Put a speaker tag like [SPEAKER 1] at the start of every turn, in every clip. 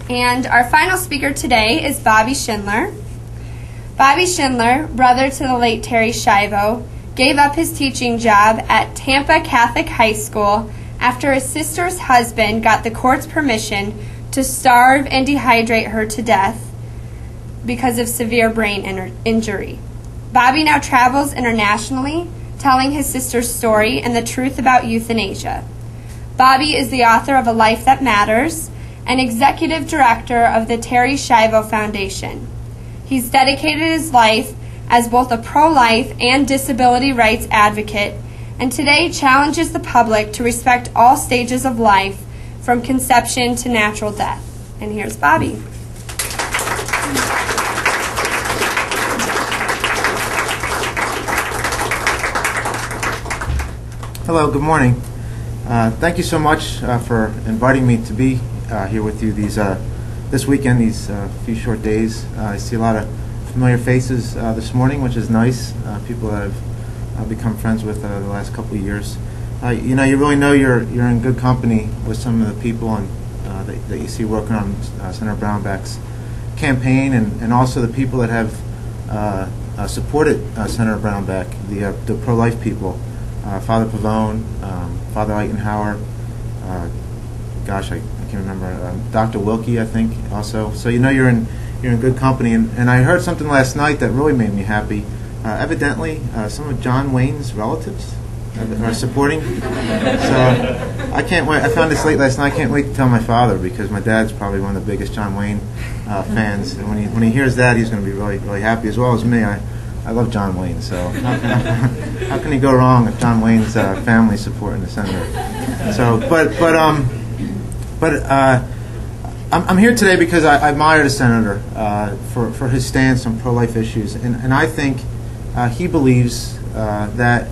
[SPEAKER 1] And our final speaker today is Bobby Schindler. Bobby Schindler, brother to the late Terri Schiavo, gave up his teaching job at Tampa Catholic High School after his sister's husband got the court's permission to starve and dehydrate her to death because of severe brain injury. Bobby now travels internationally, telling his sister's story and the truth about euthanasia. Bobby is the author of A Life That Matters and executive director of the Terri Schiavo Foundation. He's dedicated his life as both a pro-life and disability rights advocate, and today challenges the public to respect all stages of life, from conception to natural death. And here's Bobby.
[SPEAKER 2] Hello, good morning. Thank you so much for inviting me to be here with you this weekend, these few short days. I see a lot of familiar faces this morning, which is nice. People that I've become friends with the last couple of years. You really know you're in good company with some of the people that you see working on Senator Brownback's campaign, and also the people that have supported Senator Brownback, the pro-life people, Father Pavone, Father Eichenhauer, I can't remember, Dr. Wilkie, I think, also. So you're in good company, and I heard something last night that really made me happy. Evidently, some of John Wayne's relatives are supporting. So I can't wait. I found this late last night. I can't wait to tell my father, because my dad's probably one of the biggest John Wayne fans, and when he hears that, he's going to be really, really happy, as well as me. I love John Wayne, so how can he go wrong if John Wayne's family supporting the senator? So, I'm here today because I admire the senator for his stance on pro-life issues, and I think he believes that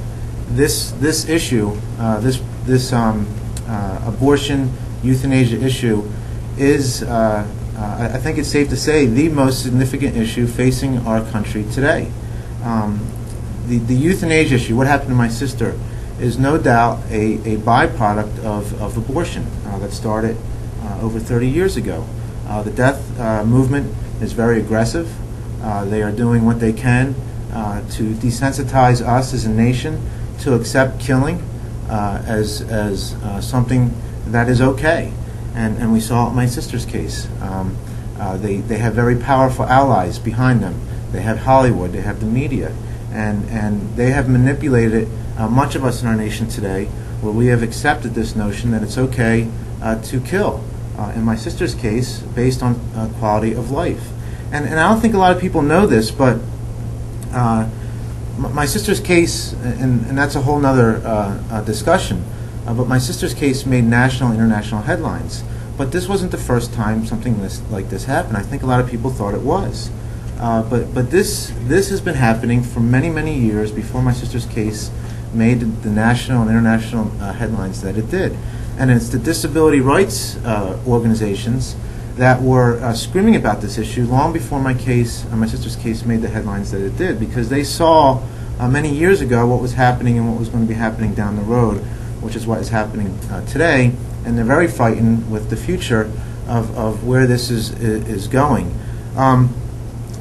[SPEAKER 2] this issue, this abortion euthanasia issue, is I think it's safe to say the most significant issue facing our country today. The euthanasia issue, what happened to my sister, is no doubt a byproduct of abortion that started over 30 years ago. The death movement is very aggressive. They are doing what they can to desensitize us as a nation to accept killing as something that is okay. And we saw it in my sister's case. They have very powerful allies behind them. They have Hollywood, they have the media, and they have manipulated much of us in our nation today, where we have accepted this notion that it's okay to kill, in my sister's case, based on quality of life. And I don't think a lot of people know this, but my sister's case, and that's a whole nother discussion, but my sister's case made national and international headlines. But this wasn't the first time something like this happened. I think a lot of people thought it was. But this has been happening for many, many years before my sister's case made the national and international headlines that it did. And it's the disability rights organizations that were screaming about this issue long before my sister's case made the headlines that it did, because they saw many years ago what was happening and what was going to be happening down the road, which is what is happening today, and they're very frightened with the future of where this is going.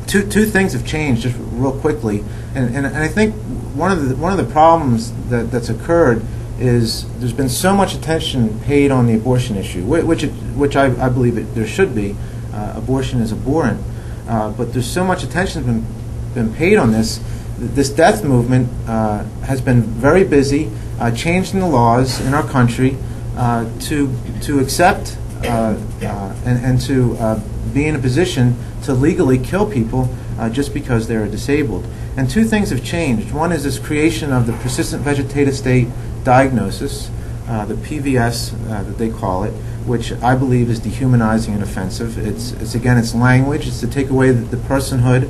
[SPEAKER 2] Two things have changed just real quickly, and I think one of the problems that's occurred is there's been so much attention paid on the abortion issue, which I believe there should be. Abortion is abhorrent, but there's so much attention been paid on this. This death movement has been very busy changing the laws in our country to accept and to be in a position to legally kill people just because they are disabled. And two things have changed. One is this creation of the persistent vegetative state diagnosis, the PVS that they call it, which I believe is dehumanizing and offensive. It's language. It's to take away the personhood.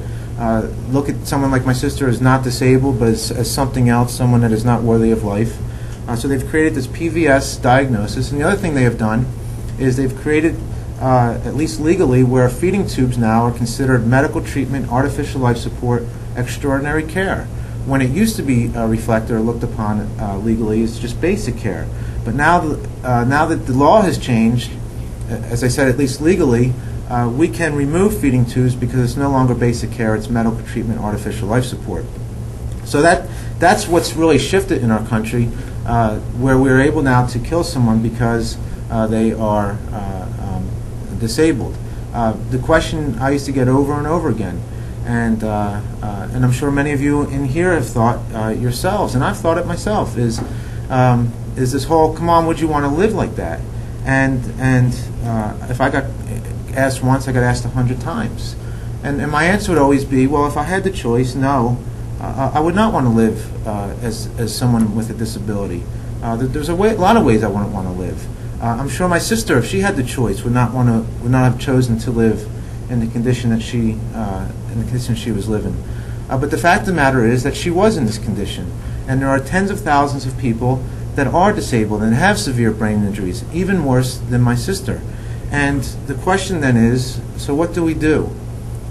[SPEAKER 2] Look at someone like my sister as not disabled, but as something else, someone that is not worthy of life. So they've created this PVS diagnosis. And the other thing they have done is they've created, at least legally, where feeding tubes now are considered medical treatment, artificial life support, extraordinary care. When it used to be reflected or looked upon legally as just basic care. But now that the law has changed, as I said, at least legally, we can remove feeding tubes because it's no longer basic care, it's medical treatment, artificial life support. So that's what's really shifted in our country, where we're able now to kill someone because they are disabled. The question I used to get over and over again, and I'm sure many of you in here have thought yourselves, and I've thought it myself, is this whole, come on, would you want to live like that? And if I got asked once, I got asked 100 times. And my answer would always be, well, if I had the choice, no, I would not want to live as someone with a disability. There's a lot of ways I wouldn't want to live. I'm sure my sister, if she had the choice, would not have chosen to live in the condition that she was living. But the fact of the matter is that she was in this condition, and there are tens of thousands of people that are disabled and have severe brain injuries, even worse than my sister. And the question then is, so what do we do?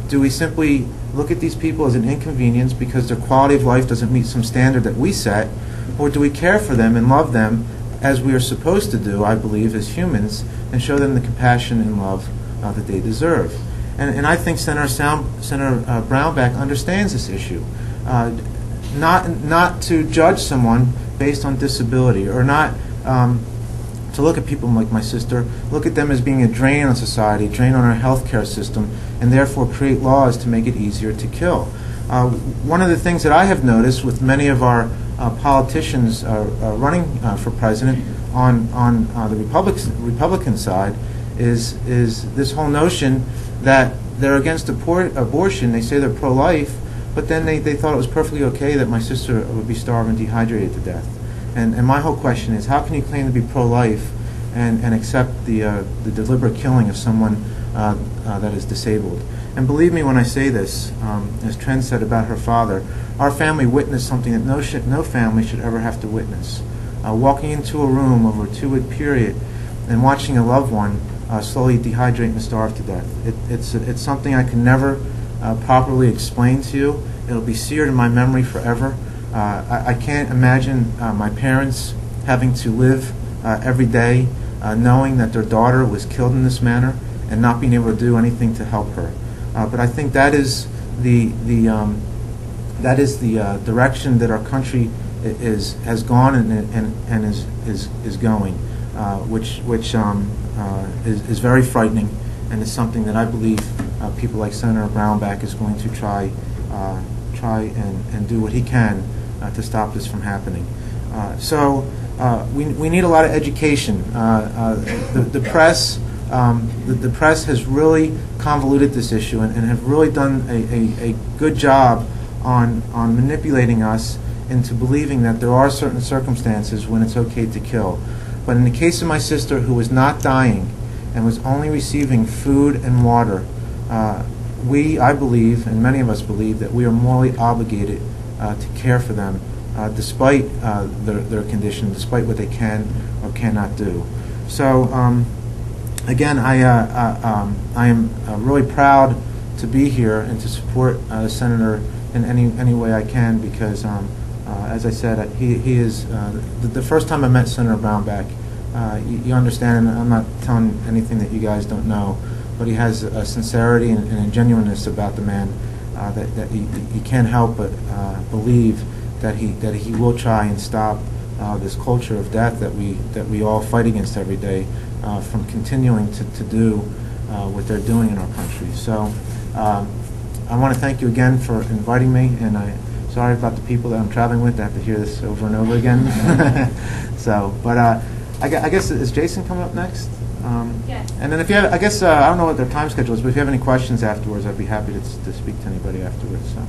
[SPEAKER 2] Do we simply look at these people as an inconvenience because their quality of life doesn't meet some standard that we set, or do we care for them and love them as we are supposed to do, I believe, as humans, and show them the compassion and love that they deserve? And I think Senator Brownback understands this issue. Not to judge someone based on disability, or not to look at people like my sister, look at them as being a drain on society, drain on our healthcare system, and therefore create laws to make it easier to kill. One of the things that I have noticed with many of our politicians running for president on the Republican side is this whole notion that they're against abortion. They say they're pro-life, but then they thought it was perfectly okay that my sister would be starved and dehydrated to death. And my whole question is, how can you claim to be pro-life and accept the deliberate killing of someone that is disabled? And believe me when I say this, as Tren said about her father, our family witnessed something that no family should ever have to witness. Walking into a room over a 2-week period and watching a loved one slowly dehydrate and starve to death. It's something I can never properly explain to you. It'll be seared in my memory forever. I can't imagine my parents having to live every day knowing that their daughter was killed in this manner and not being able to do anything to help her. But I think that is the direction that our country has gone and is going, which is very frightening, and is something that I believe people like Senator Brownback is going to try and do what he can to stop this from happening. So we need a lot of education. The press has really convoluted this issue and have really done a good job on manipulating us into believing that there are certain circumstances when it's okay to kill. But in the case of my sister, who was not dying and was only receiving food and water, I believe, and many of us believe, that we are morally obligated to care for them despite their condition, despite what they can or cannot do. So again, I am really proud to be here and to support the senator in any way I can, because as I said, he is the first time I met Senator Brownback, you understand, and I'm not telling anything that you guys don't know, but he has a sincerity and a genuineness about the man that you can't help but believe that he will try and stop this culture of death that we all fight against every day from continuing to do what they're doing in our country. So I want to thank you again for inviting me, and I'm sorry about the people that I'm traveling with. I have to hear this over and over again. So, but I guess, is Jason coming up next?
[SPEAKER 1] Yes.
[SPEAKER 2] And then if you have, I guess, I don't know what their time schedule is, but if you have any questions afterwards, I'd be happy to speak to anybody afterwards. So,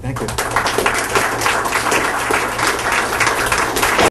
[SPEAKER 2] thank you.